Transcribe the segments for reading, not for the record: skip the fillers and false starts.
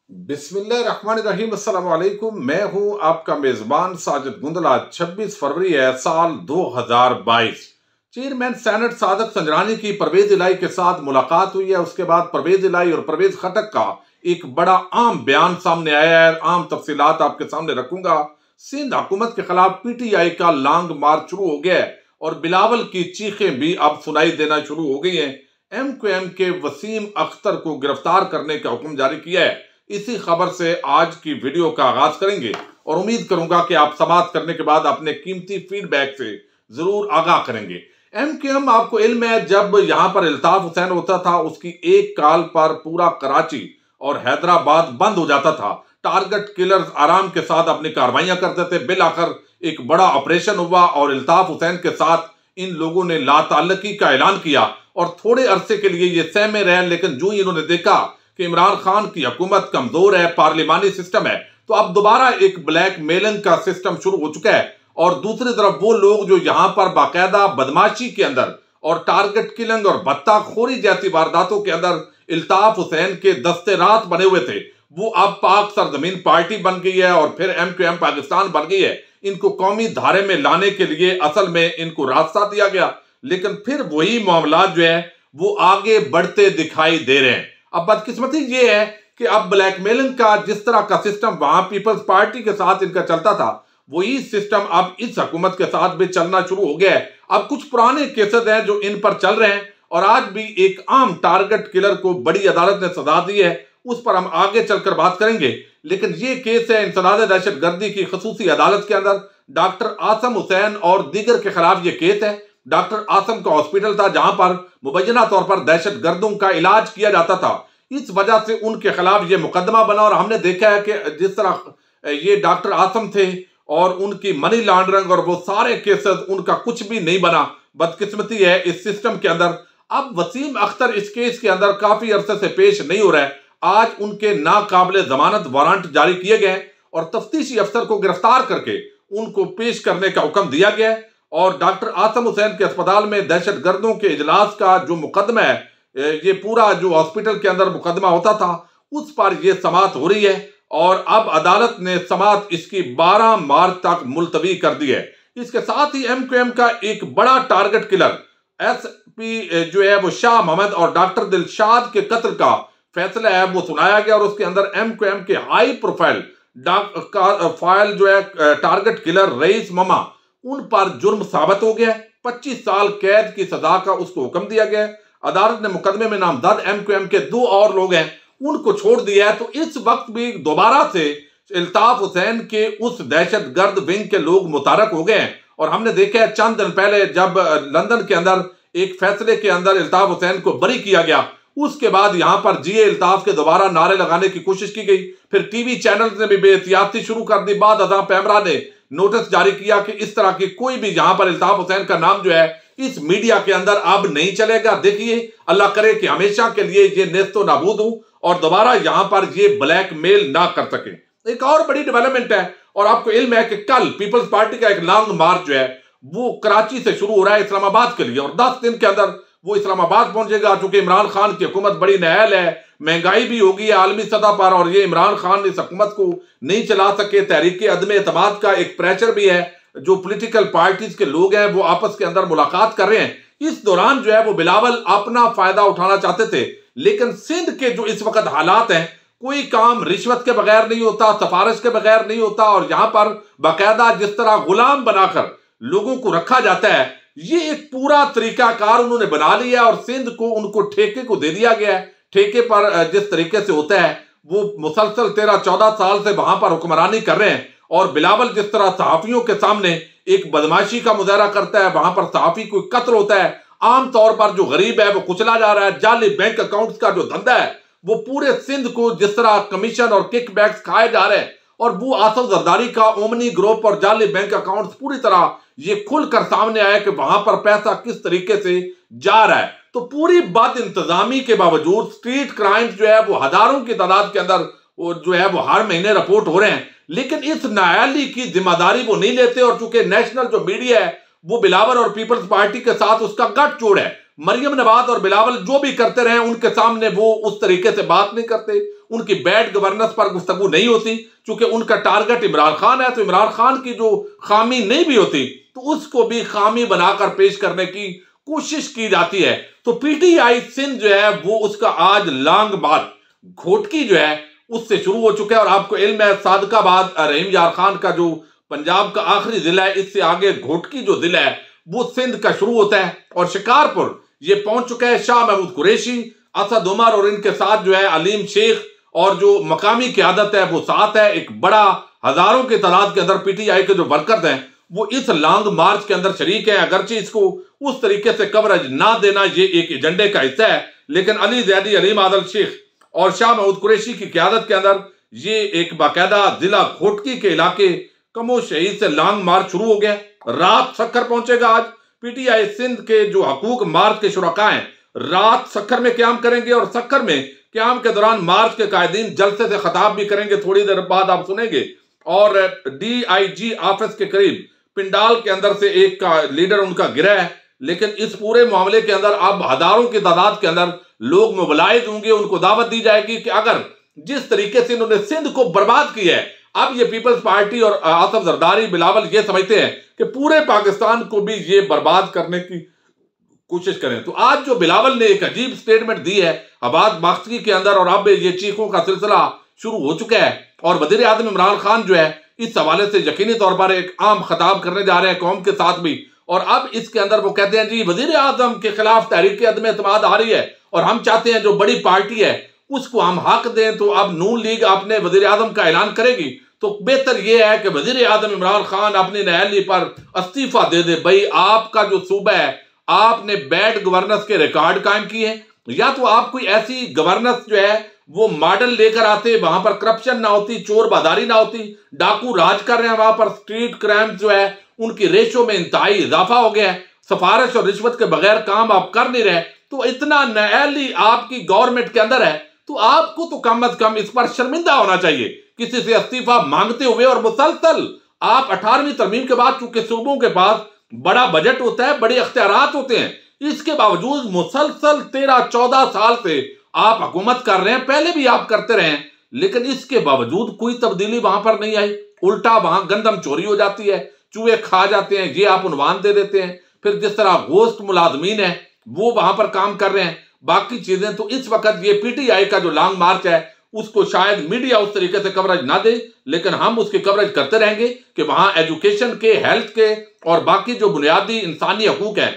बिस्मिल्लाहिर्रहमानिर्रहीम। अस्सलाम वालेकुम। मैं हूं आपका मेजबान साजिद गुंदला। 26 फरवरी है साल 2022। चेयरमैन सेनेट सादक संजरानी की परवेज इलाही के साथ मुलाकात हुई है। उसके बाद परवेज इलाही और परवेज खटक का एक बड़ा आम बयान सामने आया है। आम तफसीलात आपके सामने रखूंगा। सिंध हुकूमत के खिलाफ पीटीआई का लॉन्ग मार्च शुरू हो गया है और बिलावल की चीखें भी अब सुनाई देना शुरू हो गई हैं। एमक्यूएम के वसीम अख्तर को गिरफ्तार करने का हुक्म जारी किया है। इसी खबर से आज की वीडियो का आगाज करेंगे और उम्मीद करूंगा कि आप समाप्त करने के बाद अपने कीमती फीडबैक से जरूर आगाह करेंगे। एमक्यूएम, आपको इल्म है, जब यहां पर इल्ताफ हुसैन होता था उसकी एक कॉल पर पूरा कराची और हैदराबाद बंद हो जाता था। टारगेट किलर्स आराम के साथ अपनी कार्रवाइयां करते थे। बिलाखिर एक बड़ा ऑपरेशन हुआ और इल्ताफ हुसैन के साथ इन लोगों ने लाताल्लुकी का ऐलान किया और थोड़े अरसे के लिए ये सहमे रहे। लेकिन जो ही इन्होंने देखा कि इमरान खान की हुकूमत कमजोर है, पार्लिमानी सिस्टम है, तो अब दोबारा एक ब्लैक मेलिंग का सिस्टम शुरू हो चुका है। और दूसरी तरफ वो लोग जो यहां पर बाकायदा बदमाशी के अंदर और टारगेट किलिंग और भत्ताखोरी जैसी वारदातों के अंदर इल्ताफ हुसैन के दस्ते रात बने हुए थे, वो अब पाक सरजमीन पार्टी बन गई है और फिर एमक्यूएम पाकिस्तान बन गई है। इनको कौमी धारे में लाने के लिए असल में इनको रास्ता दिया गया, लेकिन फिर वही मामला जो है वो आगे बढ़ते दिखाई दे रहे हैं। अब बदकिस्मती ये है कि अब ब्लैकमेलिंग का जिस तरह का सिस्टम वहां पीपल्स पार्टी के साथ इनका चलता था, वही सिस्टम अब इस हुकूमत के साथ भी चलना शुरू हो गया है। अब कुछ पुराने केसेस हैं जो इन पर चल रहे हैं और आज भी एक आम टारगेट किलर को बड़ी अदालत ने सजा दी है। उस पर हम आगे चलकर बात करेंगे। लेकिन ये केस है इंसदाद दहशतगर्दी की खसूसी अदालत के अंदर। डॉक्टर आसम हुसैन और दीगर के खिलाफ ये केस है। डॉक्टर आसम का हॉस्पिटल था जहां पर मुबैना तौर पर दहशतगर्दों का इलाज किया जाता था। इस वजह से उनके खिलाफ ये मुकदमा बना और हमने देखा है कि जिस तरह ये डॉक्टर आसम थे और उनकी मनी लॉन्ड्रिंग और वो सारे केसेस, उनका कुछ भी नहीं बना। बदकिस्मती है इस सिस्टम के अंदर। अब वसीम अख्तर इस केस के अंदर काफी अरसे से पेश नहीं हो रहा है। आज उनके नाकाबिले जमानत वारंट जारी किए गए और तफ्तीशी अफसर को गिरफ्तार करके उनको पेश करने का हुक्म दिया गया है। और डॉक्टर आसम हुसैन के अस्पताल में दहशतगर्दों के इजलास का जो मुकदमा है, ये पूरा जो हॉस्पिटल के अंदर मुकदमा होता था, उस पर यह समाअत हो रही है और अब अदालत ने समाअत इसकी 12 मार्च तक मुलतवी कर दी है। इसके साथ ही एमक्यूएम का एक बड़ा टारगेट किलर एसपी जो है वो शाह मोहम्मद और डॉक्टर दिलशाद के कत्ल का फैसला है वो सुनाया गया और उसके अंदर एमक्यूएम के हाई प्रोफाइल फाइल जो है टारगेट किलर रईस ममा, उन पर जुर्म साबित हो गया। 25 साल कैद की सजा का उसको हुक्म दिया गया। अदालत ने मुकदमे में नामजद एमक्यूएम के 2 और लोग हैं उनको छोड़ दिया है। तो इस वक्त भी दोबारा से इल्ताफ हुसैन के उस दहशतगर्द विंग के लोग मुतारक हो गए हैं। और हमने देखा है चंद दिन पहले जब लंदन के अंदर एक फैसले के अंदर इल्ताफ हुसैन को बरी किया गया, उसके बाद यहां पर जिए इल्ताफ के दोबारा नारे लगाने की कोशिश की गई। फिर टीवी चैनल ने भी बेहतियाती शुरू कर दी। बाद अदा पैमरा ने नोटिस जारी किया कि इस तरह की कोई भी यहां पर इल्ताफ हुसैन का नाम जो है इस मीडिया के अंदर अब नहीं चलेगा। देखिए, अल्लाह करे कि हमेशा के लिए ये नेस्तो नाबूद हो और दोबारा यहां पर ये ब्लैकमेल ना कर सके। एक और बड़ी डेवलपमेंट है और आपको इल्म है कि कल पीपल्स पार्टी का एक लॉन्ग मार्च जो है वो कराची से शुरू हो रहा है इस्लामाबाद के लिए और 10 दिन के अंदर वो इस्लामाबाद पहुंचेगा। चूंकि इमरान खान की हुकूमत बड़ी नाअहल है, महंगाई भी होगी है आलमी सतह पर और ये इमरान खान इस हुकूमत को नहीं चला सके। तहरीक अदम एतमाद का एक प्रेशर भी है। जो पॉलिटिकल पार्टीज के लोग हैं वो आपस के अंदर मुलाकात कर रहे हैं। इस दौरान जो है वो बिलावल अपना फायदा उठाना चाहते थे, लेकिन सिंध के जो इस वक्त हालात हैं, कोई काम रिश्वत के बगैर नहीं होता, सिफारिश के बगैर नहीं होता और यहां पर बाकायदा जिस तरह गुलाम बनाकर लोगों को रखा जाता है, ये एक पूरा तरीकाकार उन्होंने बना लिया और सिंध को उनको ठेके को दे दिया गया है। ठेके पर जिस तरीके से होता है वो मुसलसल 13-14 साल से वहां पर हुक्मरानी कर रहे हैं। और बिलावल जिस तरह सहाफियों के सामने एक बदमाशी का मुजाहरा करता है, वहां पर सहाफी कोई कत्ल होता है, आमतौर पर जो गरीब है वो कुचला जा रहा है। जाली बैंक अकाउंट्स का जो धंधा है वो पूरे सिंध को जिस तरह कमीशन और किकबैक्स खाए जा रहे हैं और वो आसफ जरदारी का ओमनी ग्रुप और जाली बैंक अकाउंट्स पूरी तरह ये खुलकर सामने आया कि वहां पर पैसा किस तरीके से जा रहा है। तो पूरी बद इंतजामी के बावजूद स्ट्रीट क्राइम जो है वो हजारों की तादाद के अंदर वो जो है वो हर महीने रिपोर्ट हो रहे हैं, लेकिन इस नाअहली की जिम्मेदारी वो नहीं लेते। और चूंकि नेशनल जो मीडिया है वो बिलावल और पीपल्स पार्टी के साथ उसका गठजोड़ है, मरियम नवाज और बिलावल जो भी करते रहे उनके सामने वो उस तरीके से बात नहीं करते। उनकी बैड गवर्नेंस पर गुफ्तगू नहीं होती, क्योंकि उनका टारगेट इमरान खान है। तो इमरान खान की जो खामी नहीं भी होती तो उसको भी खामी बनाकर पेश करने की कोशिश की जाती है। तो पीटीआई सिंध जो है वो उसका आज लॉन्ग मार्च घोटकी जो है उससे शुरू हो चुका है। और आपको इल्म है सादकाबाद रहीम यार खान का जो पंजाब का आखिरी जिला है, इससे आगे घोटकी जो जिला है वो सिंध का शुरू होता है और शिकारपुर ये पहुंच चुका है। शाह महमूद कुरैशी, असद उमर और इनके साथ जो है अलीम शेख और जो मकामी क़यादत है वो साथ है। एक बड़ा हजारों की तादाद के अंदर पीटीआई के जो वर्कर्स हैं वो इस लॉन्ग मार्च के अंदर शरीक है। अगरचे इसको उस तरीके से कवरेज ना देना ये एक एजेंडे का हिस्सा है, लेकिन अली जैदी, अलीम आदल शेख और शाह महमूद कुरैशी की क़यादत के अंदर ये एक बाकायदा जिला घोटकी के इलाके कमो शहीद से लॉन्ग मार्च शुरू हो गया। रात सक्खर पहुंचेगा। आज पीटीआई सिंध के जो हकूक मार्च के शुरका हैं रात सक्खर में क्याम करेंगे और सक्खर में क्याम के दौरान मार्च के कायदीन जलसे से खिताब भी करेंगे। थोड़ी देर बाद आप सुनेंगे। और डीआईजी ऑफिस के करीब पिंडाल के अंदर से एक का लीडर उनका गिरा है, लेकिन इस पूरे मामले के अंदर अब हजारों की तादाद के अंदर लोग मोबिलाइज होंगे। उनको दावत दी जाएगी कि अगर जिस तरीके से इन्होंने सिंध को बर्बाद किया है, अब ये पीपल्स पार्टी और आसफ जरदारी, बिलावल ये समझते हैं कि पूरे पाकिस्तान को भी ये बर्बाद करने की कोशिश करें। तो आज जो बिलावल ने एक अजीब स्टेटमेंट दी है अब्बास बाख्तगी के अंदर, और अब ये चीखों का सिलसिला शुरू हो चुका है। और वजीर आज़म इमरान खान जो है इस हवाले से यकीनी तौर पर एक आम खिताब करने जा रहे हैं कौम के साथ भी। और अब इसके अंदर वो कहते हैं जी वजीर आज़म के खिलाफ तहरीक अदम एतमाद आ रही है और हम चाहते हैं जो बड़ी पार्टी है उसको हम हक दें। तो अब नून लीग अपने वजीर आज़म का ऐलान करेगी तो बेहतर यह है कि वजीर आज़म इमरान खान अपनी नहली पर इस्तीफा दे दे। भाई आपका जो सूबा है आपने बैड गवर्नेंस के रिकॉर्ड कायम किए हैं, या तो आप कोई ऐसी गवर्नेंस जो है वो मॉडल लेकर आते, वहां पर करप्शन ना होती, चोर बाजारी ना होती, डाकू राज कर रहे हैं वहां पर, स्ट्रीट क्राइम जो है उनकी रेशो में इंतहाई इजाफा हो गया है, सिफारिश और रिश्वत के बगैर काम आप कर नहीं रहे। तो इतना नहली आपकी गवर्नमेंट के अंदर है तो आपको तो कम अज कम इस पर शर्मिंदा होना चाहिए किसी से इस्तीफा मांगते हुए। और मुसलसल आप 18वीं तरमीम के बाद चूंकि सूबों के पास बड़ा बजट होता है, बड़े अख्तियारात होते हैं, इसके बावजूद मुसलसल 13-14 साल से आप हुकूमत कर रहे हैं, पहले भी आप करते रहे, लेकिन इसके बावजूद कोई तब्दीली वहां पर नहीं आई। उल्टा वहां गंदम चोरी हो जाती है, चूहे खा जाते हैं, ये आप उन्वान दे देते हैं। फिर जिस तरह गोश्त मुलाजमीन है वो वहां पर काम कर रहे हैं, बाकी चीजें। तो इस वक्त ये पीटीआई का जो लॉन्ग मार्च है उसको शायद मीडिया उस तरीके से कवरेज ना दे, लेकिन हम उसकी कवरेज करते रहेंगे कि वहां एजुकेशन के, हेल्थ के और बाकी जो बुनियादी इंसानी हकूक है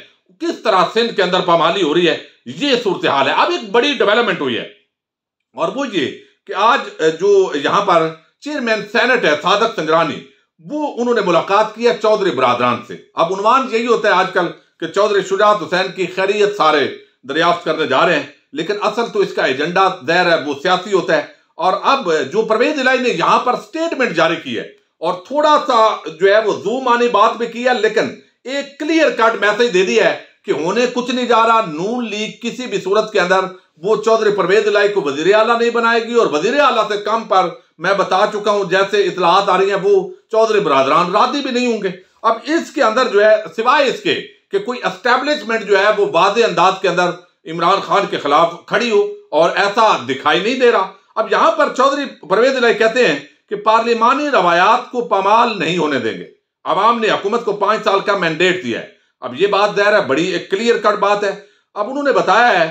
किस तरह सिंध के अंदर पामाली हो रही है, ये सूरत हाल है। अब एक बड़ी डेवलपमेंट हुई है और वो ये कि आज जो यहां पर चेयरमैन सेनेट है सादक संजरानी, वो उन्होंने मुलाकात की है चौधरी बरादरान से। अब उन्वान यही होता है आजकल कि चौधरी शुजात हुसैन की खैरियत सारे दरियाफ्त करने जा रहे हैं, लेकिन असल तो इसका एजेंडा ज़ाहिर है वो सियासी होता है। और अब जो परवेज इलाही ने यहां पर स्टेटमेंट जारी की है और थोड़ा सा जो है वो जूम आनी बात भी की है, लेकिन एक क्लियर कट मैसेज दे दिया है कि होने कुछ नहीं जा रहा। नून लीग किसी भी सूरत के अंदर वो चौधरी परवेज इलाही को वजीर आला नहीं बनाएगी और वजीर आला से कम पर मैं बता चुका हूं जैसे इतलात आ रही हैं वो चौधरी बरादरान राजी भी नहीं होंगे। अब इसके अंदर जो है सिवाय इसके कि कोई एस्टेब्लिशमेंट जो है वो वाज़े अंदाज के अंदर इमरान खान के खिलाफ खड़ी हो, और ऐसा दिखाई नहीं दे रहा। अब यहां पर चौधरी परवेज इलाही कहते हैं कि पार्लिमानी रवायात को पामाल नहीं होने देंगे। अवाम ने हुकूमत को 5 साल का मैंडेट दिया है। अब ये बात ज़ाहिर है बड़ी एक क्लियर कट बात है। अब उन्होंने बताया है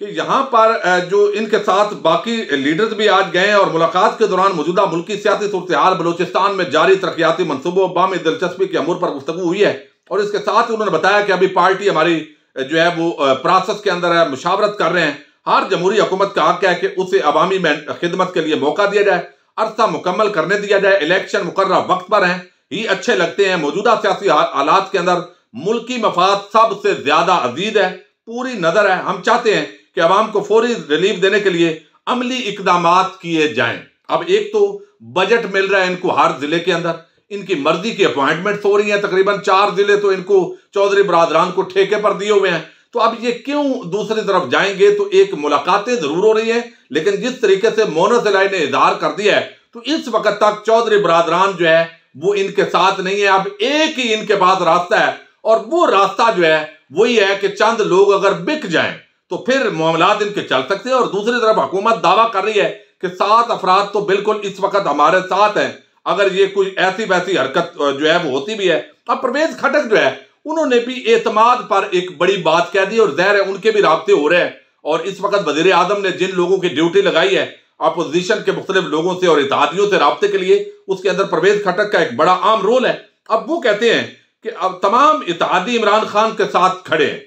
कि यहां पर जो इनके साथ बाकी लीडर्स भी आज गए और मुलाकात के दौरान मौजूदा मुल्की सियासी सूरत हाल, बलूचिस्तान में जारी तरक्याती मनसूबों बामे दिलचस्पी के अमूर पर गुफ्तगू हुई है। और इसके साथ ही उन्होंने बताया कि अभी पार्टी हमारी जो है वो प्रोसेस के अंदर है, मुशावरत कर रहे हैं। हर जमहूरी हुकूमत का हक है कि उसे अवामी खिदमत के लिए मौका दिया जाए, अरसा मुकम्मल करने दिया जाए, इलेक्शन मुकर्रर वक्त पर हैं ही अच्छे लगते हैं। मौजूदा सियासी हालात के अंदर मुल्की मफाद सबसे ज्यादा अजीज है, पूरी नजर है। हम चाहते हैं कि अवाम को फौरी रिलीफ देने के लिए अमली इकदामात किए जाएं। अब एक तो बजट मिल रहा है इनको हर जिले के अंदर, इनकी मर्जी की अपॉइंटमेंट हो रही है, तकरीबन 4 जिले तो इनको चौधरी बरादरान को ठेके पर दिए हुए हैं। तो अब ये क्यों दूसरी तरफ जाएंगे? तो एक मुलाकातें जरूर हो रही है, लेकिन जिस तरीके से मोनस इलाही ने इजहार कर दिया है तो इस वक्त तक चौधरी बरादरान जो है वो इनके साथ नहीं है। अब एक ही इनके पास रास्ता है और वो रास्ता जो है वही है कि चंद लोग अगर बिक जाएं तो फिर मामलात इनके चल सकते हैं। और दूसरी तरफ हुकूमत दावा कर रही है कि 7 अफराद तो बिल्कुल इस वक्त हमारे साथ हैं, अगर ये कोई ऐसी वैसी हरकत जो है वो होती भी है। अब परवेज खटक जो है उन्होंने भी एतमाद पर एक बड़ी बात कह दी, और ज़ाहिर है उनके भी राब्ते हो रहे हैं। और इस वक्त वज़ीर आज़म ने जिन लोगों की ड्यूटी लगाई है अपोजिशन के मुख्तलिफ लोगों से और इत्तेहादियों से राब्ते के लिए, उसके अंदर परवेज खटक का एक बड़ा आम रोल है। अब वो कहते हैं कि अब तमाम इत्तेहादी इमरान खान के साथ खड़े हैं।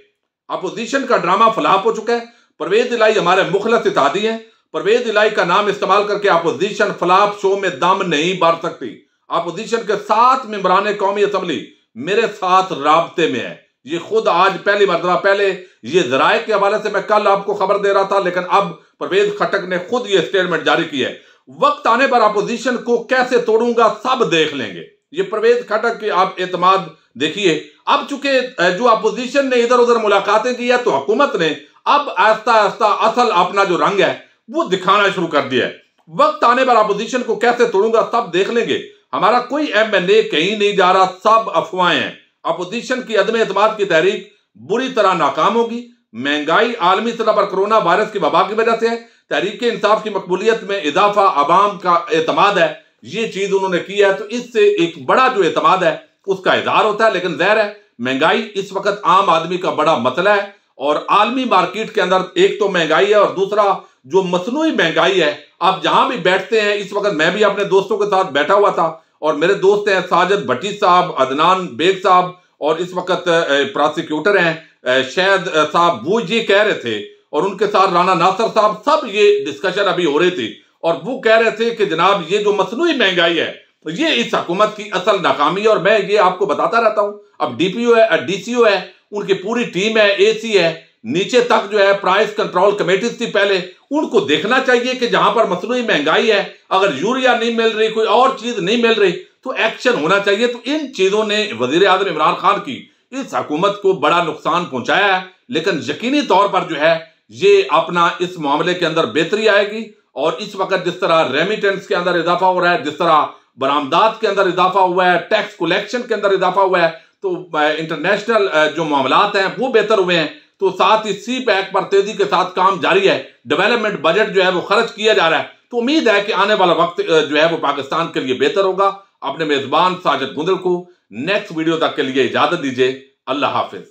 अपोजिशन का ड्रामा फ्लॉप हो चुका है। परवेज इलाही हमारे मुखलस इत्तेहादी हैं। परवेज इलाही का नाम इस्तेमाल करके अपोजिशन फ्लॉप शो में दम नहीं भर सकती। अपोजिशन के 7 मेंबरान कौमी असम्बली मेरे साथ राब्ते में है। ये खुद आज पहली मरतबा, पहले ये जराए के हवाले से मैं कल आपको खबर दे रहा था, लेकिन अब परवेज खटक ने खुद ये स्टेटमेंट जारी की है। वक्त आने पर अपोजिशन को कैसे तोड़ूंगा सब देख लेंगे। ये परवेज खटक के आप एतमाद देखिए। अब चूंकि जो अपोजिशन ने इधर उधर मुलाकातें की है, तो हुकूमत ने अब आहिस्ता आहिस्ता असल अपना जो रंग है वो दिखाना शुरू कर दिया है। वक्त आने पर अपोजिशन को कैसे तोड़ूंगा सब देख लेंगे। हमारा कोई MNA कहीं नहीं जा रहा, सब अफवाहें हैं। अपोजिशन की अदम एतमाद की तहरीक बुरी तरह नाकाम होगी। महंगाई आलमी सतह पर कोरोना वायरस की वबा की वजह से है। तहरीक इंसाफ की मकबूलियत में इजाफा, अवाम का एतमाद है, ये चीज उन्होंने की है। तो इससे एक बड़ा जो एतमाद है उसका इजहार होता है। लेकिन ज़ाहिर है महंगाई इस वक्त आम आदमी का बड़ा मसला है, और आलमी मार्केट के अंदर एक तो महंगाई है, और दूसरा जो मसनूई महंगाई है। आप जहां भी बैठते हैं, इस वक्त मैं भी अपने दोस्तों के साथ बैठा हुआ था, और मेरे दोस्त हैं साजिद भट्टी साहब, अदनान बेग साहब, और इस वक्त प्रोसिक्यूटर हैं शहद साहब, वो ये कह रहे थे, और उनके साथ राना नासर साहब, सब ये डिस्कशन अभी हो रही थी, और वो कह रहे थे कि जनाब ये जो मसनूई महंगाई है ये इस हुकूमत की असल नाकामी है। और मैं ये आपको बताता रहता हूं, अब DPO है, DCO है, उनकी पूरी टीम है, AC है, नीचे तक जो है प्राइस कंट्रोल कमेटीज थी पहले, उनको देखना चाहिए कि जहां पर मसनूई महंगाई है, अगर यूरिया नहीं मिल रही, कोई और चीज नहीं मिल रही, तो एक्शन होना चाहिए। तो इन चीजों ने वजीर आज़म इमरान खान की इस हुकूमत को बड़ा नुकसान पहुंचाया है। लेकिन यकीनी तौर पर जो है ये अपना इस मामले के अंदर बेहतरी आएगी। और इस वक्त जिस तरह रेमिटेंस के अंदर इजाफा हो रहा है, जिस तरह बरामदात के अंदर इजाफा हुआ है, टैक्स कलेक्शन के अंदर इजाफा हुआ है, तो इंटरनेशनल जो मामलात हैं वो बेहतर हुए हैं। तो साथ ही CPEC पर तेजी के साथ काम जारी है। डेवलपमेंट बजट जो है वो खर्च किया जा रहा है। तो उम्मीद है कि आने वाला वक्त जो है वो पाकिस्तान के लिए बेहतर होगा। अपने मेजबान साजिद गुंदल को नेक्स्ट वीडियो तक के लिए इजाजत दीजिए। अल्लाह हाफिज।